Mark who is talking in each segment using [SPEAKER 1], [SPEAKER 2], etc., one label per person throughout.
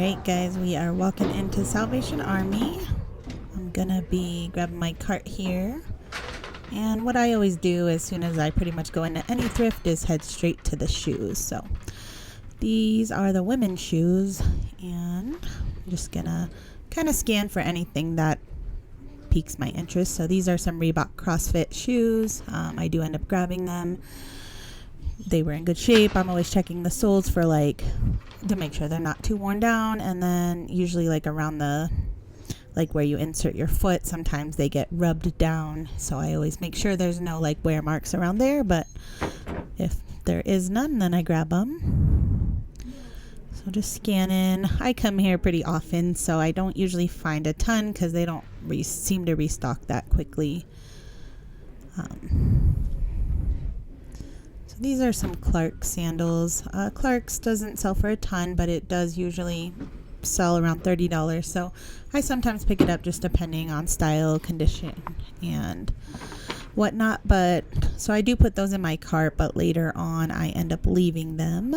[SPEAKER 1] Alright guys, we are walking into Salvation Army. I'm gonna be grabbing my cart here. And what I always do as soon as I pretty much go into any thrift is head straight to the shoes. So these are the women's shoes, and I'm just gonna kind of scan for anything that piques my interest. So these are some Reebok CrossFit shoes. I do end up grabbing them. They were in good shape. I'm always checking the soles for to make sure they're not too worn down, and then usually around the where you insert your foot, sometimes they get rubbed down, so I always make sure there's no wear marks around there, but if there is none, then I grab them. So just scan in. I come here pretty often, so I don't usually find a ton because they don't seem to restock that quickly. So these are some Clarks sandals. Clarks doesn't sell for a ton, but it does usually sell around $30, so I sometimes pick it up just depending on style, condition, and whatnot. But so I do put those in my cart, but later on I end up leaving them.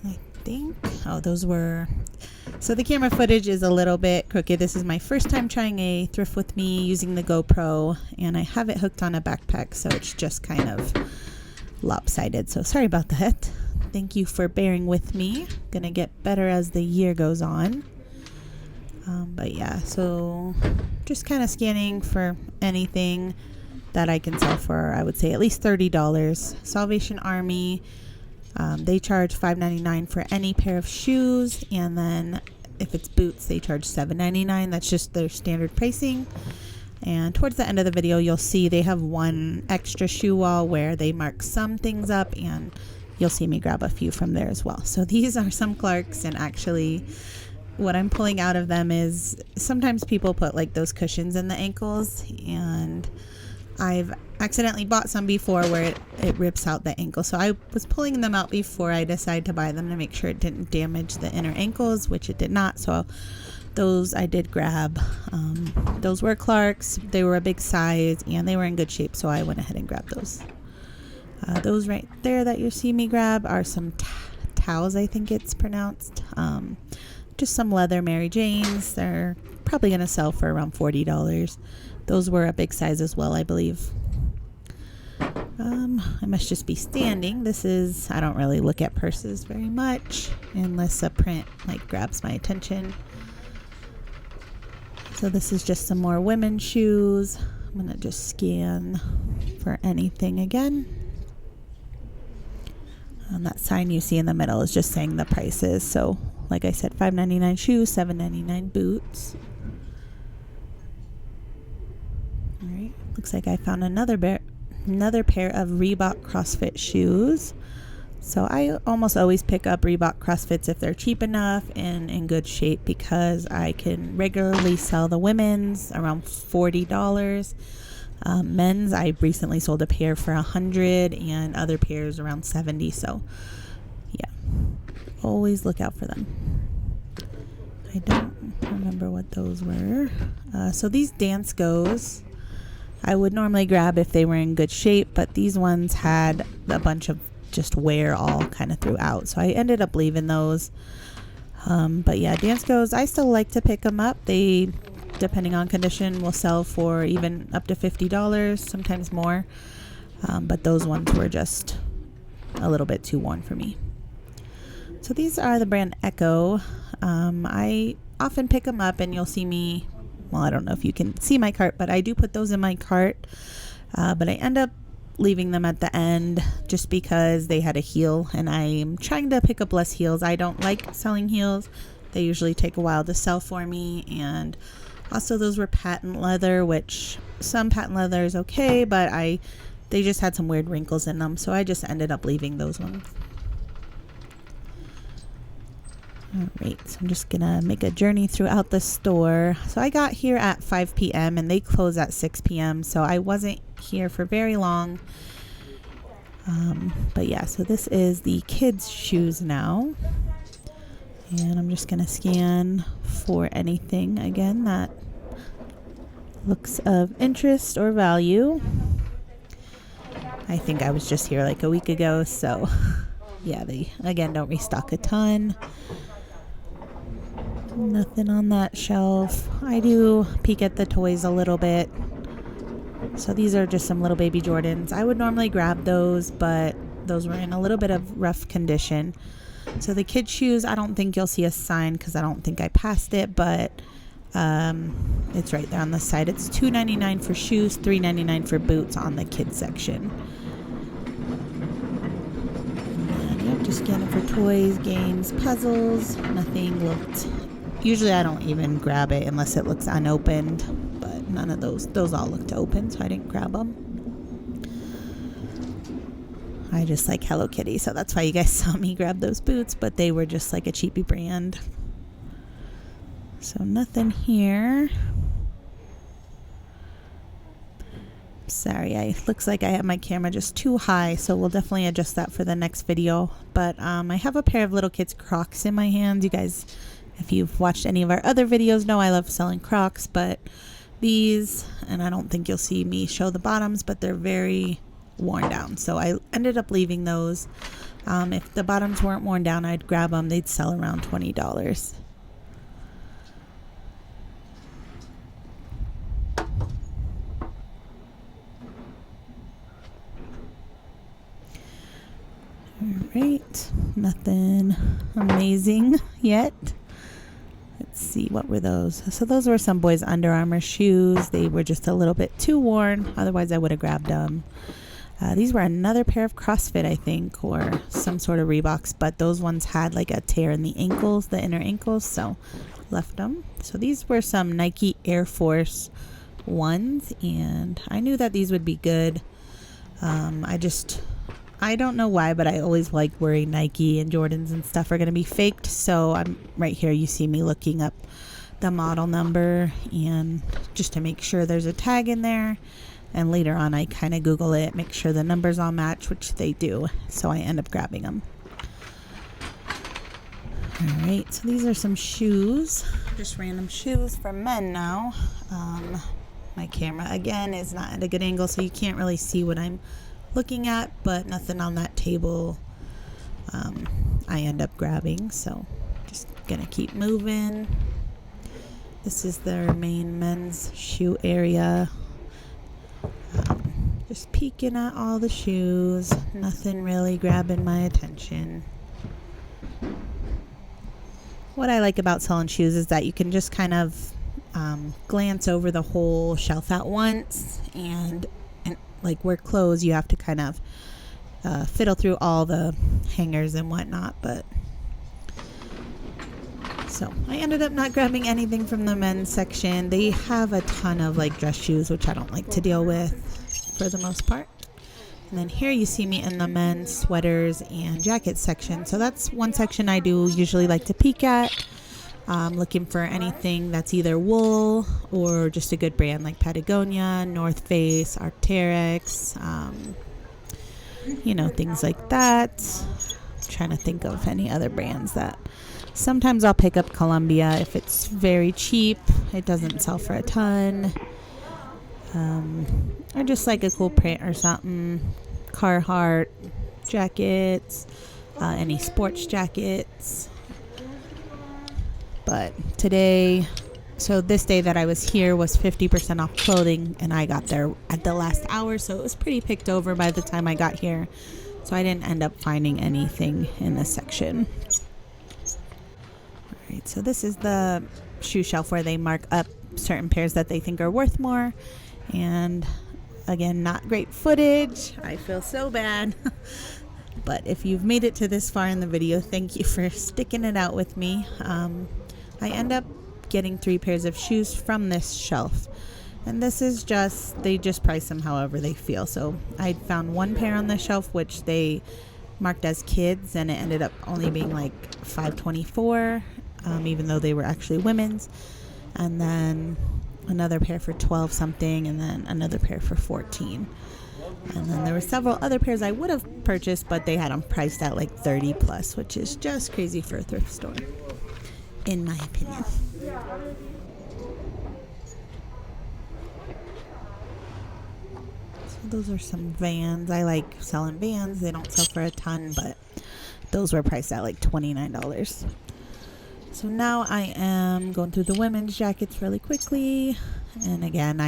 [SPEAKER 1] I think, oh, those were, so the camera footage is a little bit crooked. This is my first time trying a thrift with me using the GoPro, and I have it hooked on a backpack, so it's just kind of lopsided, so sorry about that. Thank you for bearing with me. Gonna get better as the year goes on. But yeah, so just kind of scanning for anything that I can sell for, I would say at least $30. Salvation Army, they charge $5.99 for any pair of shoes, and then if it's boots, they charge $7.99. That's just their standard pricing. And towards the end of the video, you'll see they have one extra shoe wall where they mark some things up, and you'll see me grab a few from there as well. So these are some Clarks, and actually what I'm pulling out of them is sometimes people put those cushions in the ankles, and I've accidentally bought some before where it rips out the ankle. So I was pulling them out before I decided to buy them to make sure it didn't damage the inner ankles, which it did not. So those I did grab. Those were Clarks. They were a big size and they were in good shape, so I went ahead and grabbed those. Those right there that you see me grab are some towels, I think it's pronounced. Just some leather Mary Janes. They're probably going to sell for around $40. Those were a big size as well, I believe. I must just be standing. This is, I don't really look at purses very much unless a print grabs my attention. So this is just some more women's shoes. I'm going to just scan for anything again. That sign you see in the middle is just saying the prices. So like I said, $5.99 shoes, $7.99 boots. All right, looks like I found another pair of Reebok CrossFit shoes. So I almost always pick up Reebok CrossFits if they're cheap enough and in good shape, because I can regularly sell the women's around $40. Men's, I recently sold a pair for $100 and other pairs around $70. So yeah, always look out for them. I don't remember what those were. So these Dance Goes, I would normally grab if they were in good shape, but these ones had a bunch of just wear all kind of throughout, so I ended up leaving those. But yeah, Dance Goes, I still like to pick them up. They, depending on condition, will sell for even up to $50, sometimes more. But those ones were just a little bit too worn for me. So these are the brand Echo. I often pick them up, and you'll see me, well, I don't know if you can see my cart, but I do put those in my cart. But I end up leaving them at the end just because they had a heel, and I'm trying to pick up less heels. I don't like selling heels. They usually take a while to sell for me. And also those were patent leather, which some patent leather is okay, but they just had some weird wrinkles in them, so I just ended up leaving those ones. Alright, so I'm just gonna make a journey throughout the store. So I got here at 5 p.m. and they close at 6 p.m. so I wasn't here for very long. But yeah, so this is the kids' shoes now. And I'm just gonna scan for anything again that looks of interest or value. I think I was just here a week ago, so yeah, they again don't restock a ton. Nothing on that shelf. I do peek at the toys a little bit. So these are just some little baby Jordans. I would normally grab those, but those were in a little bit of rough condition. So the kids' shoes, I don't think you'll see a sign because I don't think I passed it, but it's right there on the side. It's $2.99 for shoes, $3.99 for boots on the kids section. And yep, just getting it for toys, games, puzzles. Nothing looked. Usually I don't even grab it unless it looks unopened, but none of those all looked open, so I didn't grab them. I just like Hello Kitty, so that's why you guys saw me grab those boots, but they were just like a cheapy brand. So nothing here. Sorry, looks like I have my camera just too high, so we'll definitely adjust that for the next video. But I have a pair of little kids Crocs in my hands. You guys, if you've watched any of our other videos, know I love selling Crocs, but these, and I don't think you'll see me show the bottoms, but they're very worn down, so I ended up leaving those. If the bottoms weren't worn down, I'd grab them. They'd sell around $20. Alright, nothing amazing yet. Let's see, what were those? So those were some boys' Under Armour shoes. They were just a little bit too worn, otherwise I would have grabbed them. These were another pair of CrossFit, I think, or some sort of Reeboks, but those ones had like a tear in the ankles, the inner ankles, so left them. So these were some Nike Air Force ones, and I knew that these would be good. I don't know why, but I always like wearing Nike, and Jordans and stuff are going to be faked, so I'm right here. You see me looking up the model number, and just to make sure there's a tag in there. And later on, I kind of Google it, make sure the numbers all match, which they do. So I end up grabbing them. All right, so these are some shoes, just random shoes for men now. My camera, again, is not at a good angle, so you can't really see what I'm looking at, but nothing on that table I end up grabbing. So just going to keep moving. This is their main men's shoe area. Just peeking at all the shoes, nothing really grabbing my attention. What I like about selling shoes is that you can just kind of glance over the whole shelf at once, and like where clothes you have to kind of fiddle through all the hangers and whatnot. But so I ended up not grabbing anything from the men's section. They have a ton of like dress shoes, which I don't like to deal with for the most part. And then here you see me in the men's sweaters and jackets section. So that's one section I do usually like to peek at. Looking for anything that's either wool or just a good brand like Patagonia, North Face, Arc'teryx, things like that. Trying to think of any other brands that sometimes I'll pick up. Columbia if it's very cheap, it doesn't sell for a ton, or just like a cool print or something. Carhartt jackets, any sports jackets. But this day that I was here was 50% off clothing, and I got there at the last hour, so it was pretty picked over by the time I got here. So I didn't end up finding anything in this section. Alright, so this is the shoe shelf where they mark up certain pairs that they think are worth more. And again, not great footage. I feel so bad. But if you've made it to this far in the video, thank you for sticking it out with me. I end up getting 3 pairs of shoes from this shelf. And this is they just price them however they feel. So I found 1 pair on the shelf, which they marked as kids, and it ended up only being like $5.24, even though they were actually women's. And then another pair for 12 something, and then another pair for 14. And then there were several other pairs I would have purchased, but they had them priced at like 30 plus, which is just crazy for a thrift store, in my opinion. So those are some Vans. I like selling Vans. They don't sell for a ton, but those were priced at like $29. So now I am going through the women's jackets really quickly. And again,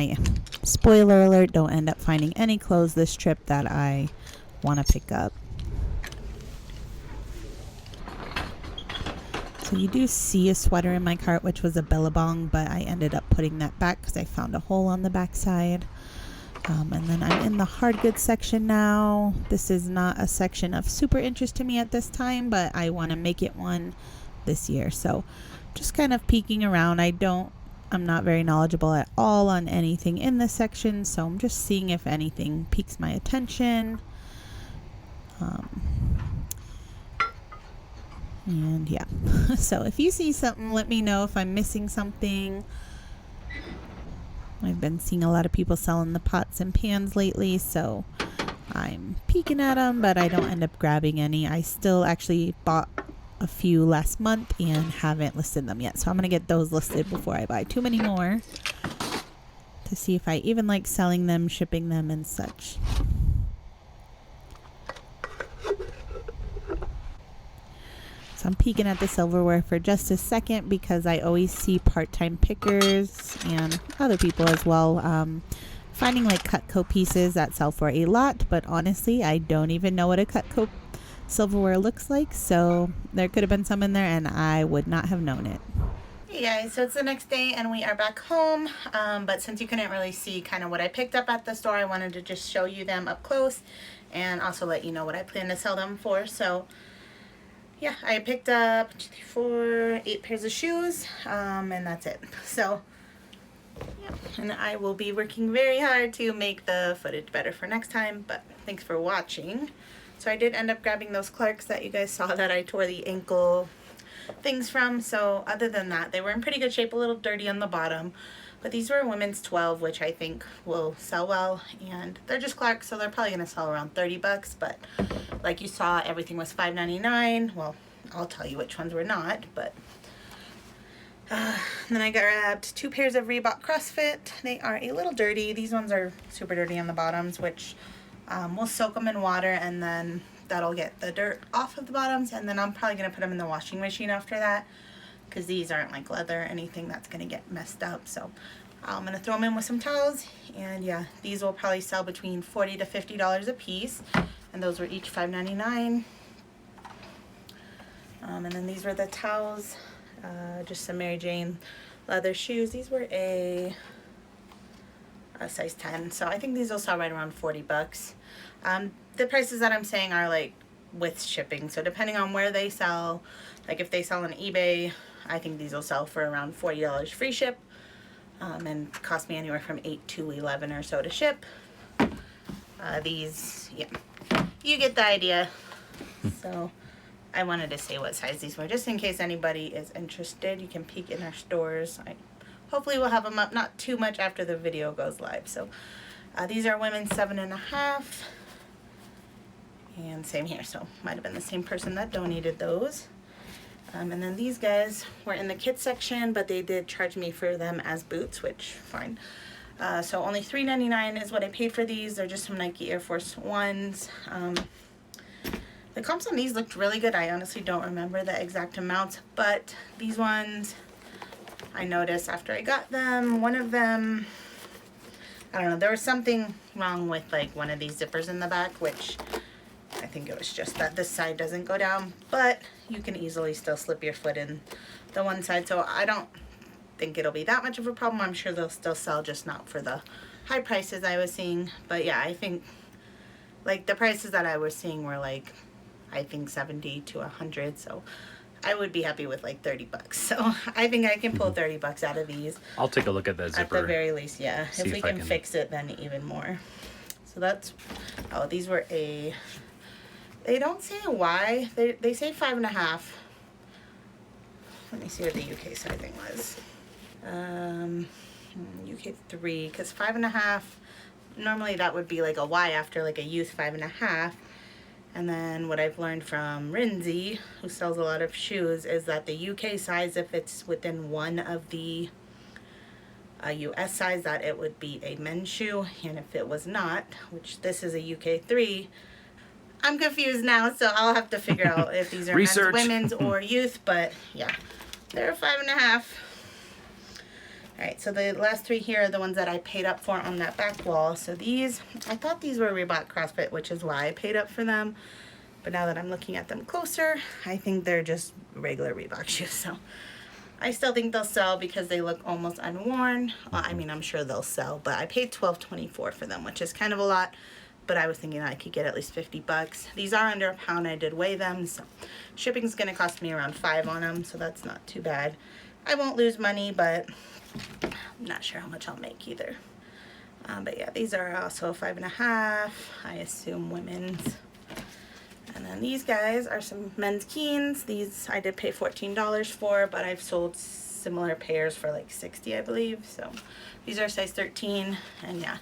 [SPEAKER 1] spoiler alert, don't end up finding any clothes this trip that I want to pick up. So you do see a sweater in my cart, which was a billabong, but I ended up putting that back because I found a hole on the back side. And then I'm in the hard goods section now. This is not a section of super interest to me at this time, but I want to make it one this year. So just kind of peeking around. I'm not very knowledgeable at all on anything in this section, so I'm just seeing if anything piques my attention. And yeah, so if you see something, let me know if I'm missing something. I've been seeing a lot of people selling the pots and pans lately, so I'm peeking at them, but I don't end up grabbing any. I still actually bought a few last month and haven't listed them yet, so I'm going to get those listed before I buy too many more to see if I even like selling them, shipping them, and such. So I'm peeking at the silverware for just a second because I always see part-time pickers and other people as well finding like Cutco pieces that sell for a lot, but honestly I don't even know what a Cutco silverware looks like, so there could have been some in there and I would not have known it. Hey guys, so it's the next day and we are back home, but since you couldn't really see kind of what I picked up at the store, I wanted to just show you them up close and also let you know what I plan to sell them for. So yeah, I picked up 8 pairs of shoes, and that's it. So, yeah, and I will be working very hard to make the footage better for next time, but thanks for watching. So I did end up grabbing those Clarks that you guys saw that I tore the ankle things from. So other than that, they were in pretty good shape, a little dirty on the bottom. But these were women's 12, which I think will sell well, and they're just Clarks, so they're probably going to sell around 30 bucks, but like you saw, everything was $5.99. Well, I'll tell you which ones were not, but then I grabbed 2 pairs of Reebok CrossFit. They are a little dirty. These ones are super dirty on the bottoms, which we'll soak them in water, and then that'll get the dirt off of the bottoms, and then I'm probably going to put them in the washing machine after that, because these aren't like leather or anything that's going to get messed up. So I'm going to throw them in with some towels, and yeah, these will probably sell between $40 to $50 a piece, and those were each $5.99. And then these were the towels, just some Mary Jane leather shoes. These were a size 10, so I think these will sell right around 40 bucks. The prices that I'm saying are like with shipping, so depending on where they sell, like if they sell on eBay, I think these will sell for around $40 free ship, and cost me anywhere from $8 to $11 or so to ship. These, yeah, you get the idea. So I wanted to say what size these were, just in case anybody is interested. You can peek in our stores. Hopefully we'll have them up not too much after the video goes live. So these are women's 7.5, and same here, so might have been the same person that donated those. And then these guys were in the kids section, but they did charge me for them as boots, which fine. So only $3.99 is what I paid for these. They're just some Nike Air Force Ones. The comps on these looked really good. I honestly don't remember the exact amounts, but these ones I noticed after I got them, one of them, I don't know, there was something wrong with like one of these zippers in the back, which I think it was just that this side doesn't go down, but you can easily still slip your foot in the one side, so I don't think it'll be that much of a problem. I'm sure they'll still sell, just not for the high prices I was seeing. But yeah, I think like the prices that I was seeing were like, I think 70 to 100, so I would be happy with like 30 bucks. So I think I can pull 30 bucks out of these.
[SPEAKER 2] I'll take a look at that zipper.
[SPEAKER 1] At the very least, yeah. If we can fix it, then even more. So that's, oh, these were they don't say why. They say 5.5. Let me see what the UK sizing was. UK 3, because 5.5, normally that would be like a Y after like a youth 5.5. And then what I've learned from Rinzi, who sells a lot of shoes, is that the UK size, if it's within one of the US size, that it would be a men's shoe. And if it was not, which this is a UK 3, I'm confused now, so I'll have to figure out if these are men's, women's, or youth. But yeah, they're 5.5. Alright, so the last 3 here are the ones that I paid up for on that back wall. So these, I thought these were Reebok CrossFit, which is why I paid up for them. But now that I'm looking at them closer, I think they're just regular Reebok shoes. So I still think they'll sell because they look almost unworn. Well, I mean, I'm sure they'll sell, but I paid $12.24 for them, which is kind of a lot. But I was thinking I could get at least 50 bucks. These are under a pound. I did weigh them, so shipping's gonna cost me around $5 on them, so that's not too bad. I won't lose money, but I'm not sure how much I'll make either. But yeah, these are also 5.5. I assume women's. And then these guys are some men's Keens. These I did pay $14 for, but I've sold similar pairs for like $60, I believe. So these are size 13, and yeah,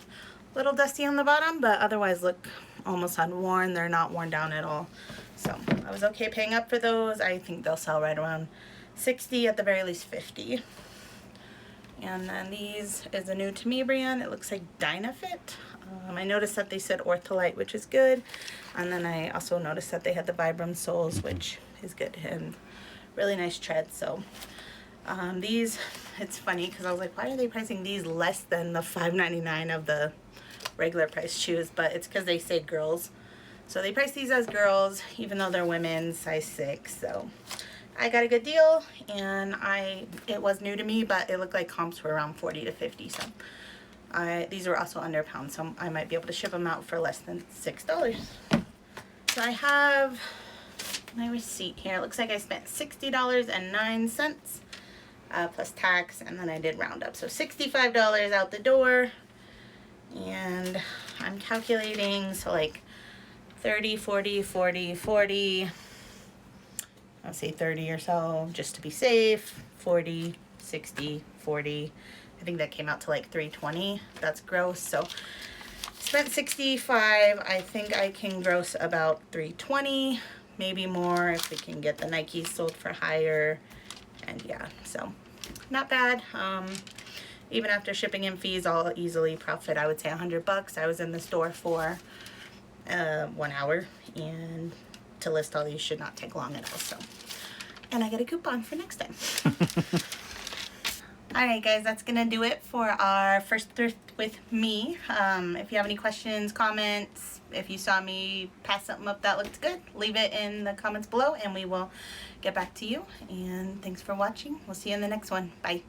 [SPEAKER 1] a little dusty on the bottom, but otherwise look almost unworn. They're not worn down at all. So I was okay paying up for those. I think they'll sell right around 60, at the very least 50. And then these is a new to me brand. It looks like Dynafit. I noticed that they said Ortholite, which is good. And then I also noticed that they had the Vibram soles, which is good, and really nice tread. So these, it's funny because I was like, why are they pricing these less than the $5.99 of the regular price shoes? But it's because they say girls. So they price these as girls, even though they're women's, size 6. So I got a good deal, and it was new to me, but it looked like comps were around 40 to 50. So these were also under a pound, so I might be able to ship them out for less than $6. So I have my receipt here. It looks like I spent $60.09 plus tax, and then I did round up. So $65 out the door, and I'm calculating, so like 30, 40, 40, 40. I'll say 30 or so just to be safe. 40, 60, 40. I think that came out to like 320. That's gross. So spent 65. I think I can gross about 320, maybe more if we can get the Nikes sold for higher. And yeah, so not bad. Even after shipping and fees, I'll easily profit, I would say, 100 bucks. I was in the store for 1 hour, and to list all these should not take long at all. So, and I get a coupon for next time. Alright guys, that's gonna do it for our first thrift with me. If you have any questions, comments, if you saw me pass something up that looked good, leave it in the comments below and we will get back to you. And thanks for watching. We'll see you in the next one. Bye.